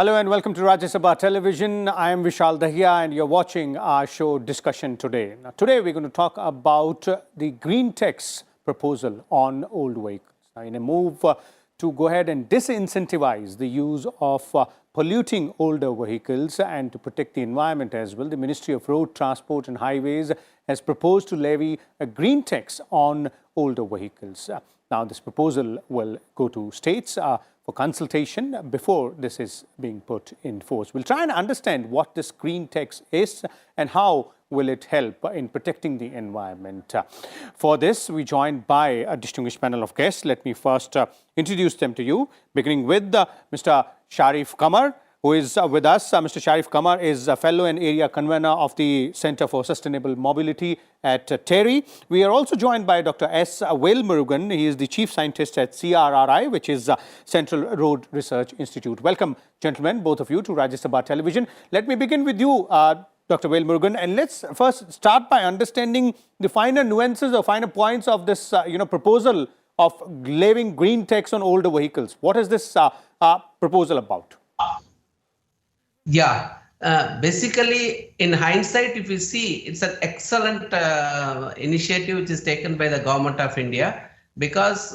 Hello and welcome to Rajya Sabha Television. I am Vishal Dahiya and you're watching our show Discussion Today. Now, today we're going to talk about the green tax proposal on old vehicles. Now, in a move to go ahead and disincentivize the use of polluting older vehicles and to protect the environment as well, the Ministry of Road Transport and Highways has proposed to levy a green tax on older vehicles. Now, this proposal will go to states for consultation before this is being put in force. We'll try and understand what this green tax is and how will it help in protecting the environment. For this, we're joined by a distinguished panel of guests. Let me first introduce them to you, beginning with Mr. Sharif Qamar, who is with us. Mr. Sharif Qamar is a fellow and area convener of the Center for Sustainable Mobility at TERI. We are also joined by Dr. S. Velmurugan. He is the chief scientist at CRRI, which is Central Road Research Institute. Welcome, gentlemen, both of you, to Rajya Sabha Television. Let me begin with you, Dr. Velmurugan, and let's first start by understanding the finer nuances or finer points of this, proposal of levying green tax on older vehicles. What is this proposal about? Yeah, basically, in hindsight, if you see, it's an excellent initiative which is taken by the government of India because,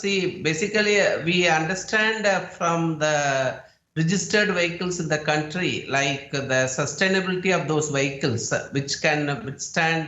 basically, we understand from the registered vehicles in the country, like the sustainability of those vehicles, which can withstand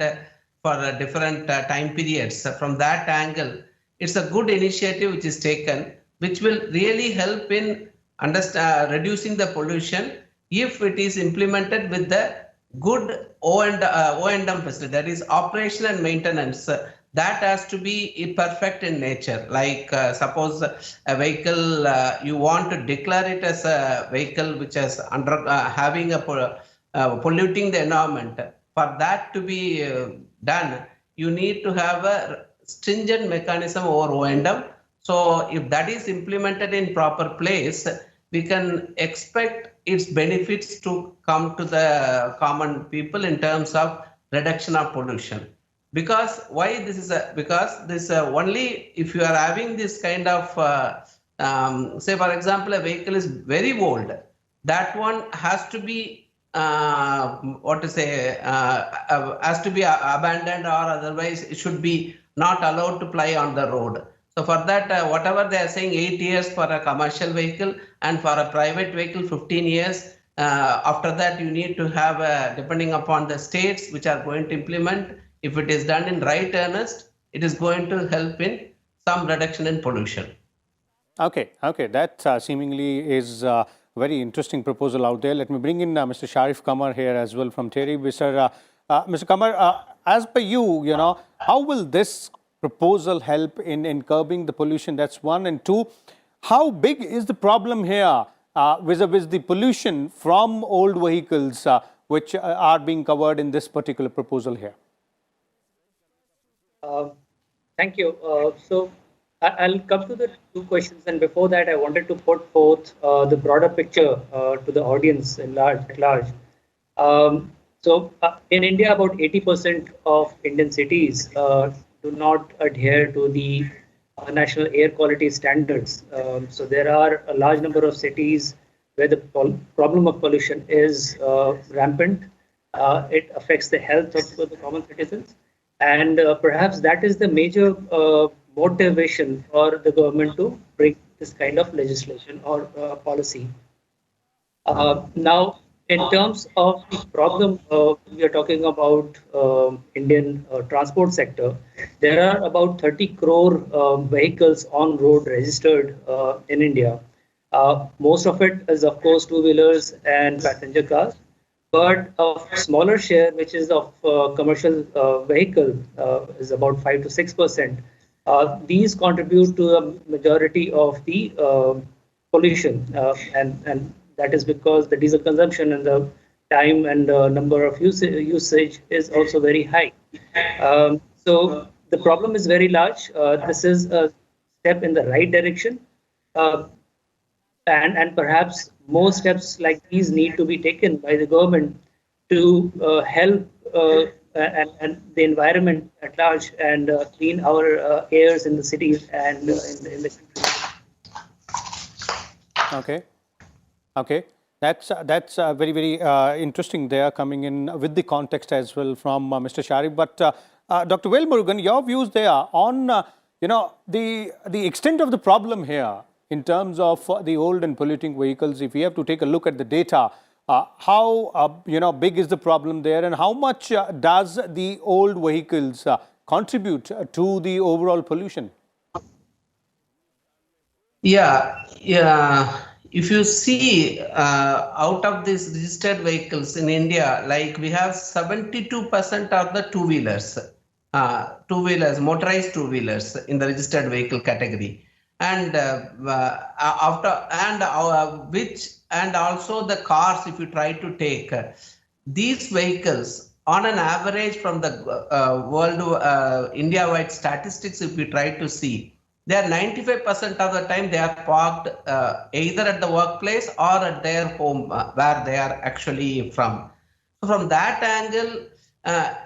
for different time periods. From that angle, it's a good initiative which is taken, which will really help in reducing the pollution if it is implemented with the good O&M facility, that is operation and maintenance. That has to be perfect in nature. Like suppose a vehicle, you want to declare it as a vehicle which is having a polluting the environment. For that to be done, you need to have a stringent mechanism over O&M. So if that is implemented in proper place, we can expect its benefits to come to the common people in terms of reduction of pollution. Because why this is because this only if you are having this kind of say for example a vehicle is very old, that one has to be has to be abandoned, or otherwise it should be not allowed to ply on the road. So for that, whatever they are saying, 8 years for a commercial vehicle and for a private vehicle, 15 years. After that, you need to have, depending upon the states which are going to implement, if it is done in right earnest, it is going to help in some reduction in pollution. Okay, that seemingly is a very interesting proposal out there. Let me bring in Mr. Sharif Qamar here as well from TERI. Mr. Qamar, as per you, how will this proposal help in curbing the pollution? That's one. And two, how big is the problem here vis-a-vis the pollution from old vehicles which are being covered in this particular proposal here? Thank you. So I'll come to the two questions, and before that I wanted to put forth the broader picture to the audience at large. So in India, about 80% of Indian cities do not adhere to the national air quality standards. So there are a large number of cities where the problem of pollution is rampant. It affects the health of the common citizens. And perhaps that is the major motivation for the government to bring this kind of legislation or policy. Now, in terms of the problem, we are talking about Indian transport sector. There are about 30 crore vehicles on road registered in India. Most of it is, of course, two-wheelers and passenger cars. But a smaller share, which is of commercial vehicle, is about 5 to 6%. These contribute to the majority of the pollution, and that is because the diesel consumption and the time and number of usage is also very high. So the problem is very large. This is a step in the right direction. And perhaps more steps like these need to be taken by the government to help and the environment at large and clean our airs in the cities and in the country. Okay. That's very, very interesting there, coming in with the context as well from Mr. Sharif. But Dr. Velmurugan, your views there on the extent of the problem here in terms of the old and polluting vehicles. If we have to take a look at the data, how big is the problem there, and how much does the old vehicles contribute to the overall pollution? Yeah. If you see out of these registered vehicles in India, like we have 72% of the two-wheelers, motorized two-wheelers in the registered vehicle category, and also the cars. If you try to take these vehicles on an average from the world India-wide statistics, if we try to see, they are 95% of the time they are parked either at the workplace or at their home where they are actually from. So from that angle,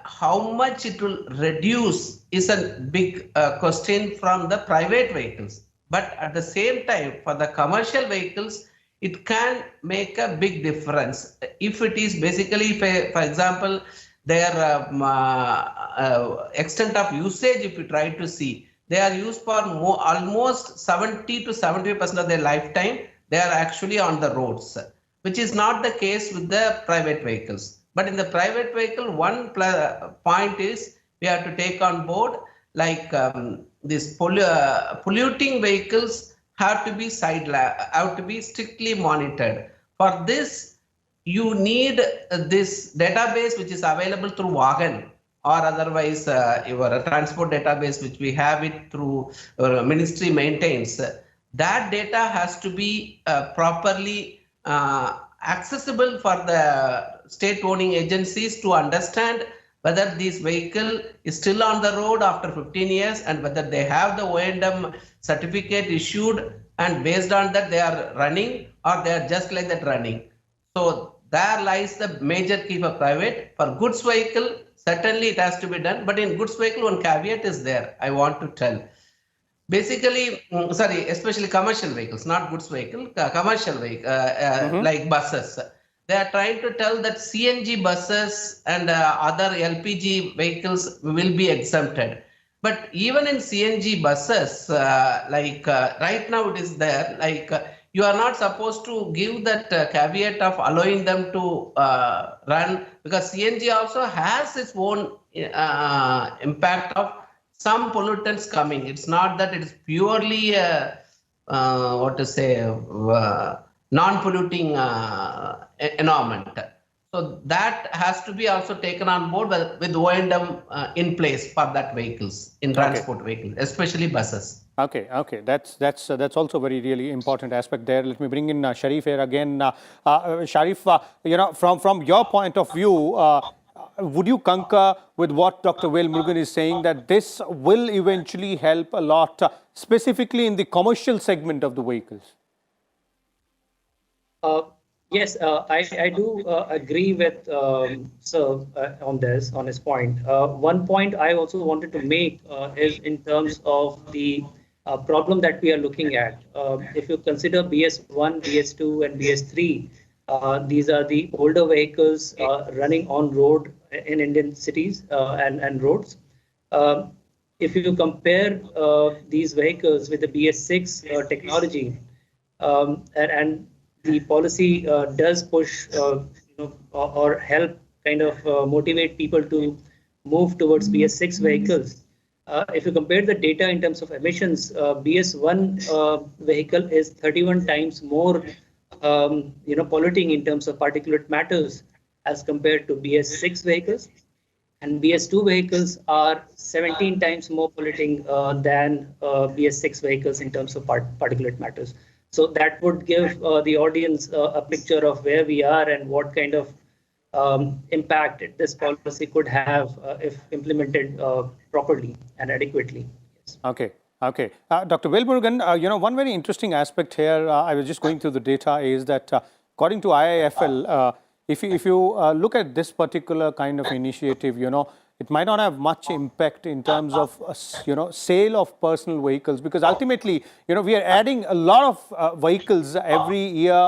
how much it will reduce is a big question from the private vehicles. But at the same time, for the commercial vehicles, it can make a big difference. If it is basically, for example, their extent of usage, if you try to see, they are used for almost 70 to 75% of their lifetime. They are actually on the roads, which is not the case with the private vehicles. But in the private vehicle, one point is we have to take on board, like these polluting vehicles have to be strictly monitored. For this, you need this database which is available through Wagon, or otherwise your transport database, which we have it through ministry maintains. That data has to be properly accessible for the state owning agencies to understand whether this vehicle is still on the road after 15 years and whether they have the O&M certificate issued, and based on that they are running, or they are just like that running. So there lies the major key for private. For goods vehicle, certainly it has to be done, but in goods vehicle, one caveat is there, I want to tell. Basically, especially commercial vehicles, not goods vehicle, commercial vehicle, like buses. They are trying to tell that CNG buses and other LPG vehicles will be exempted. But even in CNG buses, right now it is there, you are not supposed to give that caveat of allowing them to run, because CNG also has its own impact of some pollutants coming. It's not that it is purely non-polluting environment. So that has to be also taken on board with O&M in place for that vehicles, in transport vehicles, especially buses. Okay. That's also very really important aspect there. Let me bring in Sharif here again. Sharif, from your point of view, would you concur with what Dr. Velmurugan is saying, that this will eventually help a lot, specifically in the commercial segment of the vehicles? Yes, I do agree with Sir on his point. One point I also wanted to make is in terms of the problem that we are looking at. If you consider BS1, BS2, and BS3, these are the older vehicles running on road in Indian cities and roads. If you compare these vehicles with the BS6 technology, and the policy does push or help kind of motivate people to move towards BS6 vehicles. If you compare the data in terms of emissions, BS1 vehicle is 31 times more polluting in terms of particulate matters as compared to BS6 vehicles, and BS2 vehicles are 17 times more polluting than BS6 vehicles in terms of particulate matters. So that would give the audience a picture of where we are and what kind of impact this policy could have if implemented properly and adequately. Yes. Okay. Dr. Velmurugan, one very interesting aspect here, I was just going through the data, is that according to IIFL, if you look at this particular kind of initiative, it might not have much impact in terms of, sale of personal vehicles, because ultimately, we are adding a lot of vehicles every year.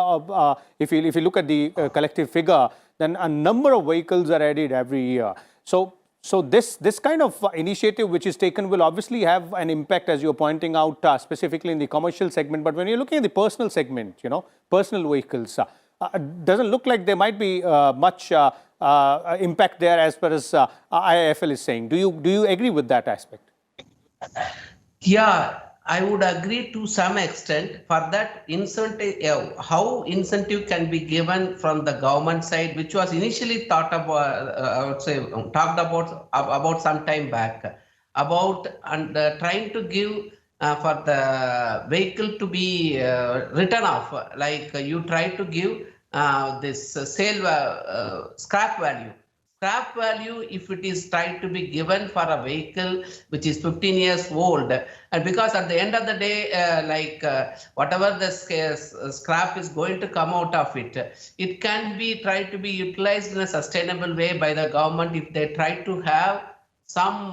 If you look at the collective figure, then a number of vehicles are added every year. So this kind of initiative which is taken will obviously have an impact, as you're pointing out, specifically in the commercial segment. But when you're looking at the personal segment, personal vehicles, doesn't look like there might be much impact there as far as IIFL is saying. Do you agree with that aspect? Yeah, I would agree to some extent. For that incentive, how incentive can be given from the government side, which was initially thought about, I would say, talked about some time back, about trying to give for the vehicle to be written off, like you try to give this sale scrap value. Scrap value, if it is tried to be given for a vehicle which is 15 years old, and because at the end of the day, whatever the scrap is going to come out of it, it can be tried to be utilized in a sustainable way by the government if they try to have some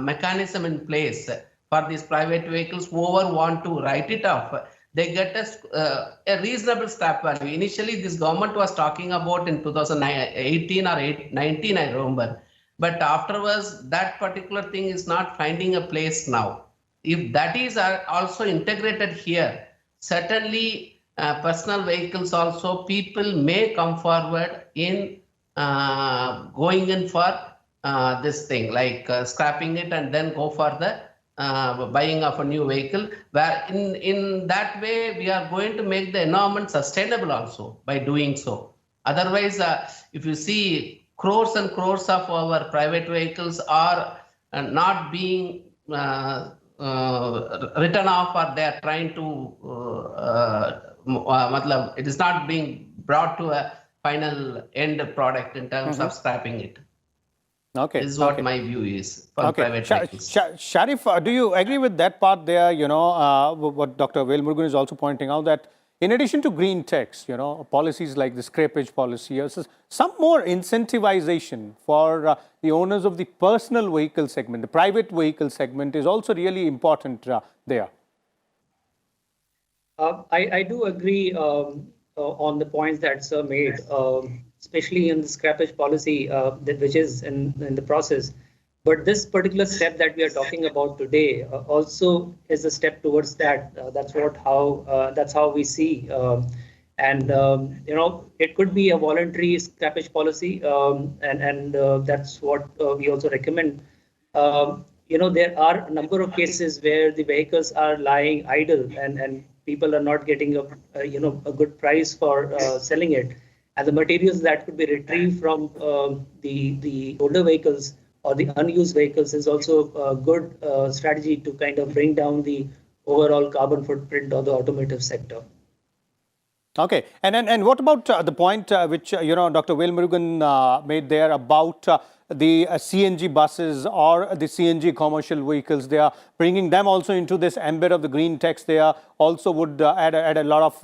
mechanism in place for these private vehicles. Whoever want to write it off, they get a reasonable scrap value. Initially, this government was talking about in 2018 or 19, I remember. But afterwards, that particular thing is not finding a place now. If that is also integrated here, certainly personal vehicles also, people may come forward in going in for this thing, like scrapping it and then go for the buying of a new vehicle, where in that way we are going to make the environment sustainable also by doing so. Otherwise, if you see, crores and crores of our private vehicles are not being written off, or they are trying to it is not being brought to a final end product in terms of scrapping it. Okay. This is what my view is for private vehicles. Sharif, do you agree with that part there? What Dr. Velmurugan is also pointing out, that in addition to green tax, policies like the scrappage policy, some more incentivization for the owners of the personal vehicle segment, the private vehicle segment, is also really important there. I do agree on the points that Sir made, especially in the scrappage policy, which is in the process. But this particular step that we are talking about today also is a step towards that. That's how we see. It could be a voluntary scrappage policy, and that's what we also recommend. There are a number of cases where the vehicles are lying idle, and people are not getting a good price for selling it. And the materials that could be retrieved from the older vehicles or the unused vehicles is also a good strategy to kind of bring down the overall carbon footprint of the automotive sector. Okay, and what about the point which Dr. Velmurugan made there about the CNG buses or the CNG commercial vehicles? They are bringing them also into this ambit of the green tax. They are also would add a lot of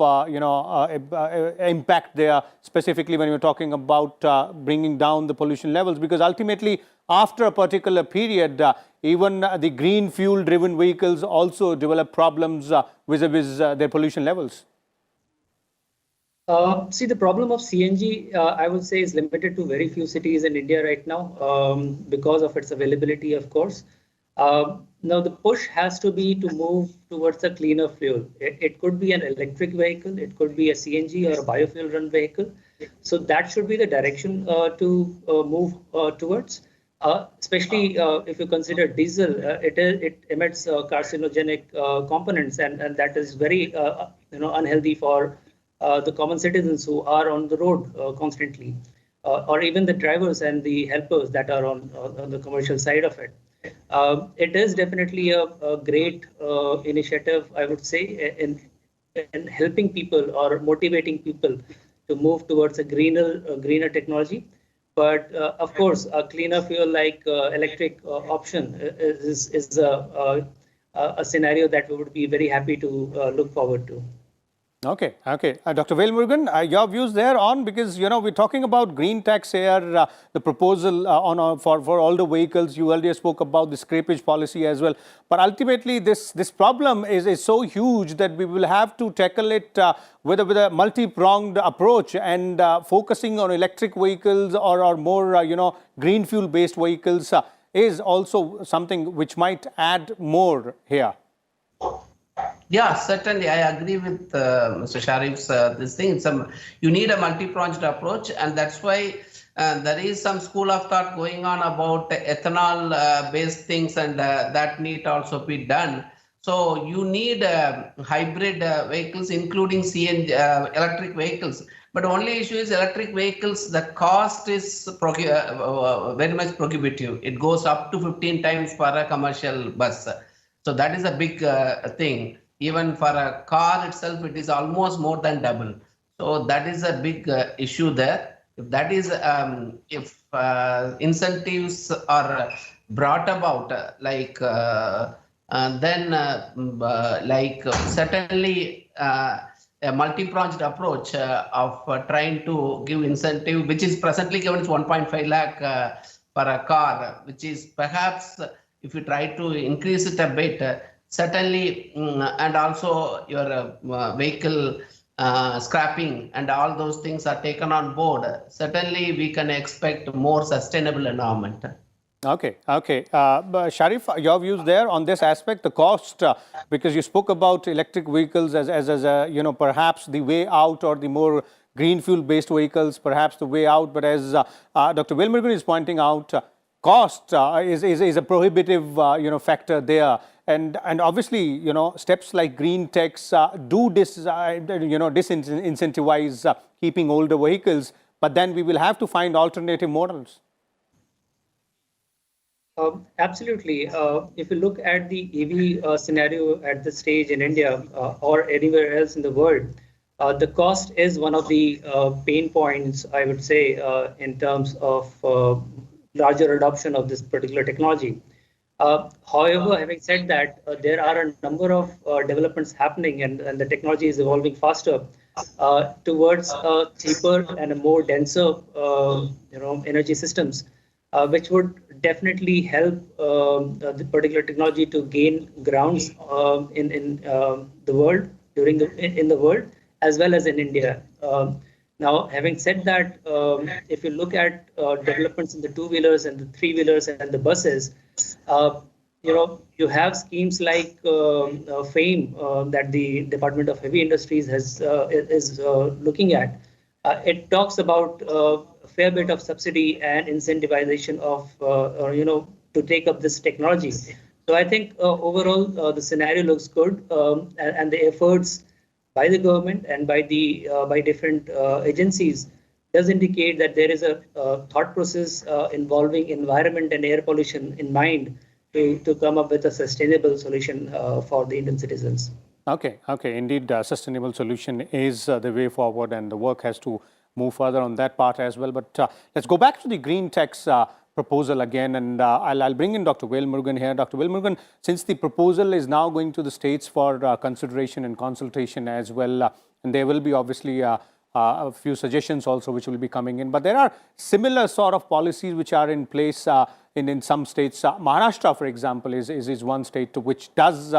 impact there, specifically when we're talking about bringing down the pollution levels, because ultimately after a particular period, even the green fuel driven vehicles also develop problems vis-a-vis their pollution levels. See, the problem of CNG, I would say, is limited to very few cities in India right now because of its availability, of course. Now, the push has to be to move towards a cleaner fuel. It could be an electric vehicle, it could be a CNG or a biofuel run vehicle. So that should be the direction to move towards. Especially if you consider diesel, it emits carcinogenic components, and that is very unhealthy for the common citizens who are on the road constantly, or even the drivers and the helpers that are on the commercial side of it. It is definitely a great initiative, I would say, in helping people or motivating people to move towards a greener technology. But of course, a cleaner fuel like electric option is a scenario that we would be very happy to look forward to. Okay, okay. Dr. Velmurugan, your views there on, because, we're talking about green tax here, the proposal for all the vehicles. You earlier spoke about the scrappage policy as well. But ultimately, this problem is so huge that we will have to tackle it with a multi-pronged approach, and focusing on electric vehicles or more, green fuel-based vehicles is also something which might add more here. Yeah, certainly. I agree with Mr. Sharif's this thing. You need a multi-pronged approach, and that's why there is some school of thought going on about ethanol-based things, and that need also be done. So you need hybrid vehicles, including CNG electric vehicles. But only issue is electric vehicles. The cost is very much prohibitive. It goes up to 15 times for a commercial bus. So that is a big thing. Even for a car itself, it is almost more than double. So that is a big issue there. If that is, if incentives are brought about, certainly a multi-pronged approach of trying to give incentive, which is presently given is 1.5 lakh for a car, which is perhaps, if you try to increase it a bit, certainly, and also your vehicle scrapping and all those things are taken on board, certainly we can expect more sustainable environment. Okay, okay. Sharif, your views there on this aspect, the cost, because you spoke about electric vehicles as a, perhaps the way out, or the more green fuel-based vehicles, perhaps the way out. But as Dr. Velmurugan is pointing out, cost is a prohibitive, factor there. And obviously, steps like green tax do disincentivize keeping older vehicles, but then we will have to find alternative models. Absolutely. If you look at the EV scenario at this stage in India or anywhere else in the world, the cost is one of the pain points, I would say, in terms of larger adoption of this particular technology. However, having said that, there are a number of developments happening, and the technology is evolving faster towards cheaper and a more denser, energy systems, which would definitely help the particular technology to gain grounds in the world in the world as well as in India. Now, having said that, if you look at developments in the two-wheelers and the three-wheelers and the buses, you have schemes like FAME that the Department of Heavy Industries is looking at. It talks about a fair bit of subsidy and incentivization of, to take up this technology. So I think overall the scenario looks good, and the efforts by the government and by different agencies does indicate that there is a thought process involving environment and air pollution in mind to come up with a sustainable solution for the Indian citizens. Okay, okay. Indeed, sustainable solution is the way forward, and the work has to move further on that part as well. But let's go back to the green tax proposal again, and I'll bring in Dr. Velmurugan here. Dr. Velmurugan, since the proposal is now going to the states for consideration and consultation as well, and there will be obviously a few suggestions also which will be coming in. But there are similar sort of policies which are in place in some states. Maharashtra, for example, is one state which does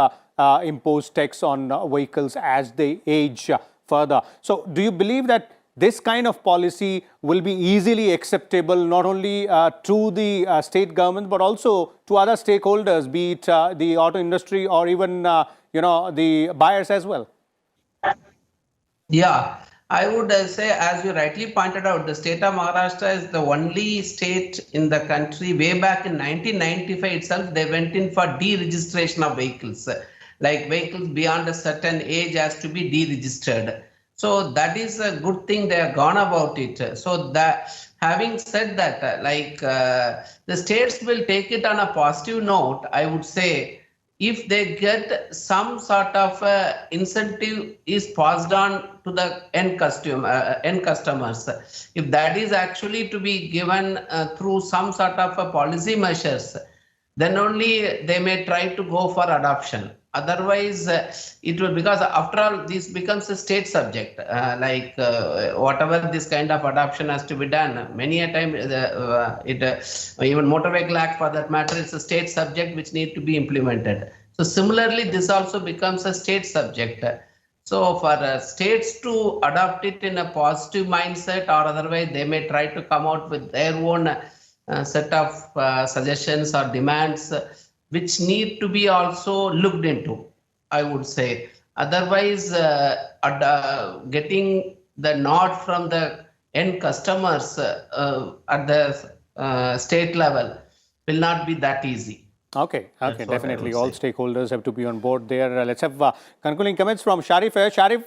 impose tax on vehicles as they age further. So do you believe that this kind of policy will be easily acceptable not only to the state government but also to other stakeholders, be it the auto industry or even the buyers as well? Yeah, I would say, as you rightly pointed out, the state of Maharashtra is the only state in the country. Way back in 1995 itself, they went in for deregistration of vehicles. Like vehicles beyond a certain age has to be deregistered. So that is a good thing. They have gone about it. So that, having said that, the states will take it on a positive note. I would say, if they get some sort of incentive is passed on to the end customers, if that is actually to be given through some sort of a policy measures, then only they may try to go for adoption. Otherwise, it will, because after all, this becomes a state subject. Whatever this kind of adoption has to be done, many a time even motor vehicle act for that matter, it's a state subject which need to be implemented. So similarly, this also becomes a state subject. So for states to adopt it in a positive mindset, or otherwise they may try to come out with their own set of suggestions or demands, which need to be also looked into, I would say. Otherwise, getting the nod from the end customers at the state level will not be that easy. Okay, That's what I definitely. would All say. stakeholders have to be on board there. Let's have concluding comments from Sharif here. Sharif,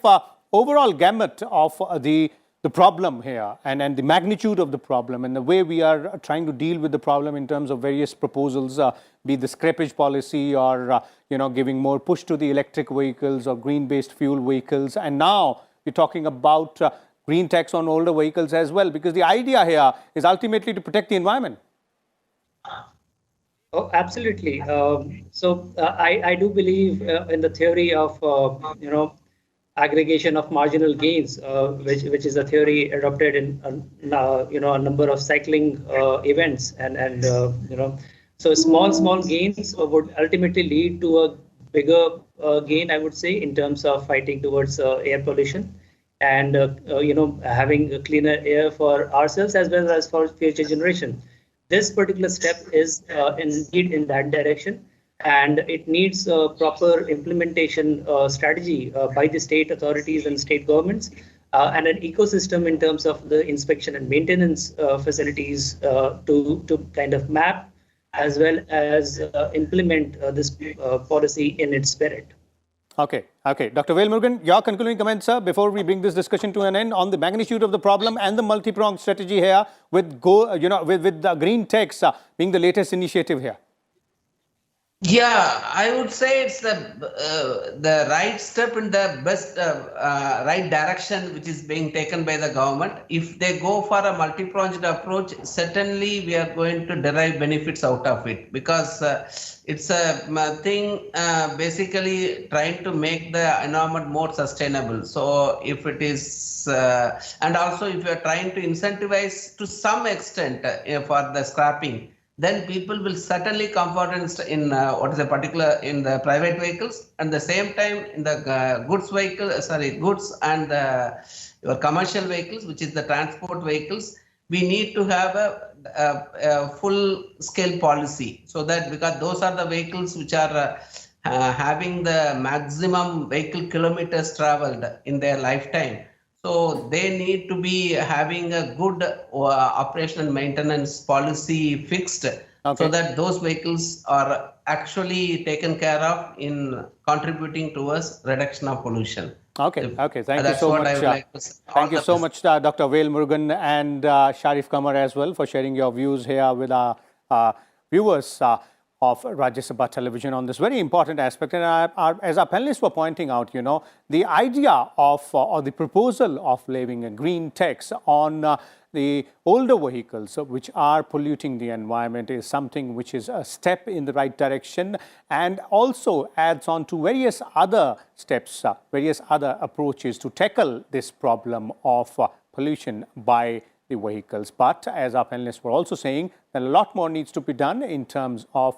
overall gamut of the problem here and the magnitude of the problem and the way we are trying to deal with the problem in terms of various proposals, be the scrappage policy or, giving more push to the electric vehicles or green-based fuel vehicles. And now we're talking about green tax on older vehicles as well, because the idea here is ultimately to protect the environment. Oh, absolutely. I do believe in the theory of aggregation of marginal gains, which is a theory adopted in a number of cycling events, so small gains would ultimately lead to a bigger gain, I would say, in terms of fighting towards air pollution and having a cleaner air for ourselves as well as for future generation. This particular step is indeed in that direction, and it needs a proper implementation strategy by the state authorities and state governments, and an ecosystem in terms of the inspection and maintenance facilities to kind of map as well as implement this policy in its spirit. Okay. Dr. Velmurugan, your concluding comments, sir, before we bring this discussion to an end on the magnitude of the problem and the multi-pronged strategy here with the green tax being the latest initiative here. Yeah, I would say it's the right step in the best right direction which is being taken by the government. If they go for a multi-pronged approach, certainly we are going to derive benefits out of it, because it's a thing basically trying to make the environment more sustainable. So if it is, and also if you are trying to incentivize to some extent for the scrapping, then people will certainly come forward in the private vehicles, and the same time in the goods and your commercial vehicles, which is the transport vehicles. We need to have a full scale policy, so that, because those are the vehicles which are having the maximum vehicle kilometers traveled in their lifetime. So they need to be having a good operation and maintenance policy fixed, so that those vehicles are actually taken care of in contributing towards reduction of pollution. Okay. Thank you so much. Thank you so much, Dr. Velmurugan and Sharif Qamar as well, for sharing your views here with our viewers of Rajya Sabha television on this very important aspect. And as our panelists were pointing out, the idea of or the proposal of levying a green tax on the older vehicles which are polluting the environment is something which is a step in the right direction, and also adds on to various other steps, various other approaches to tackle this problem of pollution by the vehicles. But as our panelists were also saying, that a lot more needs to be done in terms of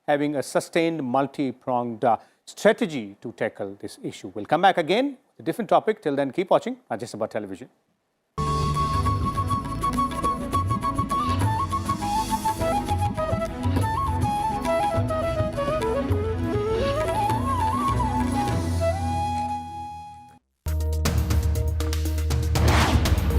having a sustained multi-pronged strategy to tackle this issue. We'll come back again with a different topic. Till then, keep watching Rajya Sabha television.